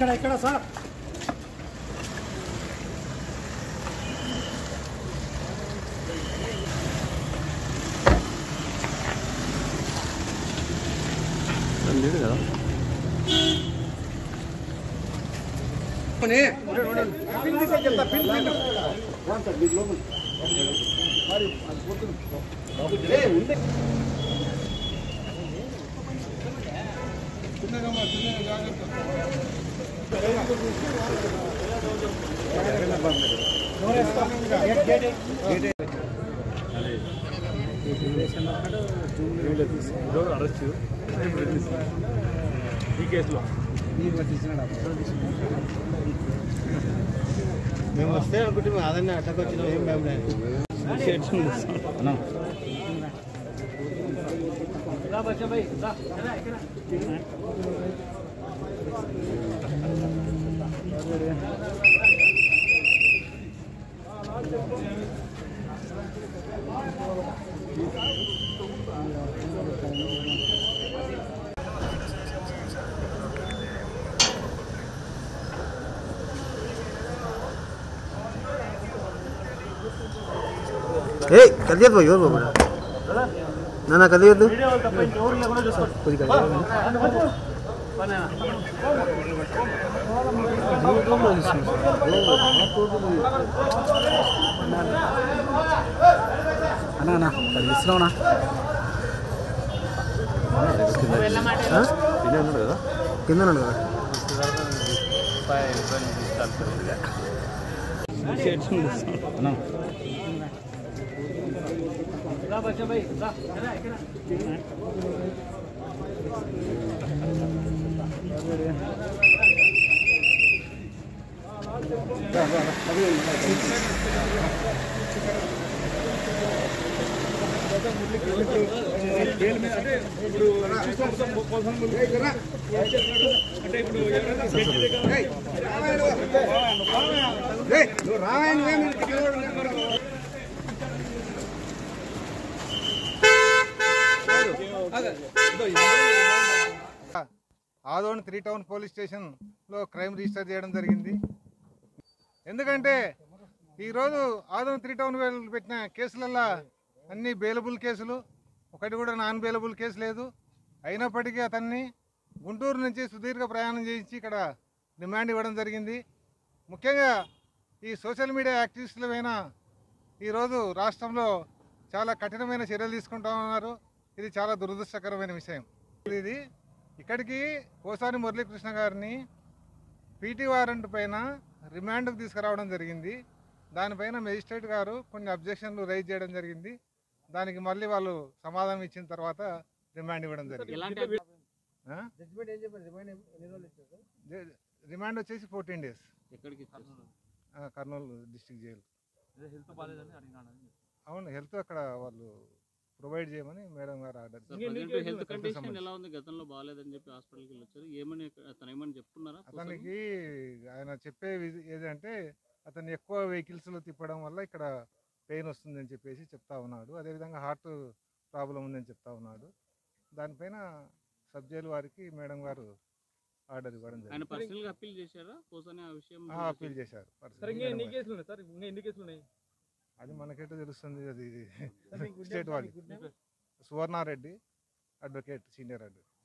ఇక్కడ సార్ లేడు కదా అరెస్ట్ ఈ కేసులో మేము వస్తే అనుకుంటే అదన్నీ అట్టకు వచ్చిన ఏం భయం లేదు. కదియద్దు బాయ్ ఎవరు బాబు నా కదియద్దు అన్నా ఇస్తున్నావునా కింద ఉన్నాడు కదా అన్నా ఆదోని 3 టౌన్ పోలీస్ స్టేషన్లో క్రైమ్ రిజిస్టర్ చేయడం జరిగింది. ఎందుకంటే ఈరోజు ఆదోని 3 టౌన్ పెట్టిన కేసులల్లో అన్ని బెయిలబుల్ కేసులు, ఒకటి కూడా నాన్ బెయిలబుల్ కేసు లేదు. అయినప్పటికీ అతన్ని గుంటూరు నుంచి సుదీర్ఘ ప్రయాణం చేయించి ఇక్కడ రిమాండ్ ఇవ్వడం జరిగింది. ముఖ్యంగా ఈ సోషల్ మీడియా యాక్టివిస్టులమైన ఈరోజు రాష్ట్రంలో చాలా కఠినమైన చర్యలు తీసుకుంటా ఉన్నారు. ఇది చాలా దురదృష్టకరమైన విషయం. ఇది ఇక్కడికి కోసాని మురళీకృష్ణ గారిని పీటీ వారెంట్ పైన రిమాండ్కు తీసుకురావడం జరిగింది. దానిపైన మెజిస్ట్రేట్ గారు కొన్ని అబ్జెక్షన్లు రైజ్ చేయడం జరిగింది. దానికి మళ్ళీ వాళ్ళు సమాధానం ఇచ్చిన తర్వాత రిమాండ్ ఇవ్వడం జరిగింది. రిమాండ్ వచ్చేసి 14 days కర్నూలు డిస్ట్రిక్ట్ జైలు. అవును, హెల్త్ అక్కడ వాళ్ళు ప్రొవైడ్ చేయమని మేడం గారు ఆర్డర్. అతనికి ఆయన చెప్పే ఏదంటే అతను ఎక్కువ వెహికల్స్లో తిప్పడం వల్ల ఇక్కడ పెయిన్ వస్తుందని చెప్పేసి చెప్తా ఉన్నాడు. అదేవిధంగా హార్ట్ ప్రాబ్లం ఉందని చెప్తా ఉన్నాడు. దానిపైన సబ్ జైలు వారికి మేడం గారు ఆర్డర్ ఇవ్వడం జరిగింది. అప్పీల్ చేశారు. అది మనకైతే తెలుస్తుంది. అది స్టేట్ వాళ్ళు సువర్ణారెడ్డి అడ్వకేట్, సీనియర్ అడ్వకేట్.